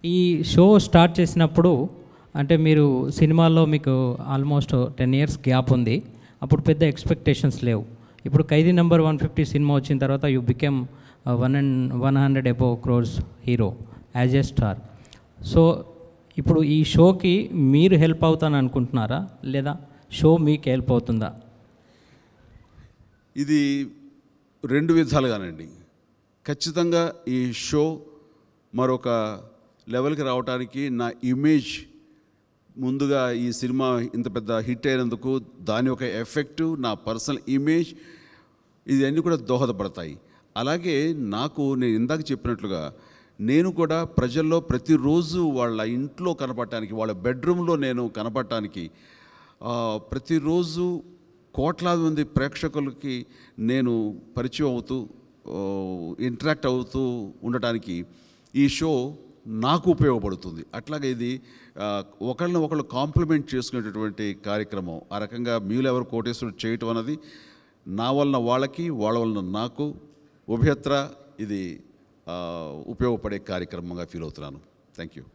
ఈ show start చేసినప్పుడు అంటే మీరు సినిమాల్లో మీకు ఆల్మోస్ట్ 10 ఇయర్స్ గ్యాప్ ఉంది. అప్పుడు పెద్ద ఎక్స్పెక్టేషన్స్ లేవు. ఇప్పుడు ఖైదీ నంబర్ 150 సినిమా వచ్చిన తర్వాత you become 100 above crores hero as a star. So ఇప్పుడు ఈ షోకి మీరు హెల్ప్ అవుతాను అనుకుంటున్నారా, లేదా షో మీకు హెల్ప్ అవుతుందా? ఇది రెండు విధాలుగానండి. ఖచ్చితంగా ఈ షో మరొక లెవెల్కి రావడానికి నా ఇమేజ్, ముందుగా ఈ సినిమా ఇంత పెద్ద హిట్ అయినందుకు దాని యొక్క ఎఫెక్టు, నా పర్సనల్ ఇమేజ్, ఇవన్నీ కూడా దోహదపడతాయి. అలాగే నేను ఇందాక చెప్పినట్లుగా నేను కూడా ప్రజల్లో ప్రతిరోజు వాళ్ళ ఇంట్లో కనపడటానికి, వాళ్ళ బెడ్రూమ్లో నేను కనపడటానికి, ప్రతిరోజు కోట్లాది మంది ప్రేక్షకులకి నేను పరిచయం అవుతూ ఇంటరాక్ట్ అవుతూ ఉండటానికి ఈ షో నాకు ఉపయోగపడుతుంది. అట్లాగే ఇది ఒకళ్ళని ఒకళ్ళు కాంప్లిమెంట్ చేసుకునేటటువంటి కార్యక్రమం. ఆ రకంగా మీలు ఎవరు కోటేశ్వరుడు చేయటం అన్నది నా వలన వాళ్ళకి, వాళ్ళ వలన నాకు ఉభయత్ర ఇది ఉపయోగపడే కార్యక్రమంగా ఫీల్ అవుతున్నాను. Thank you.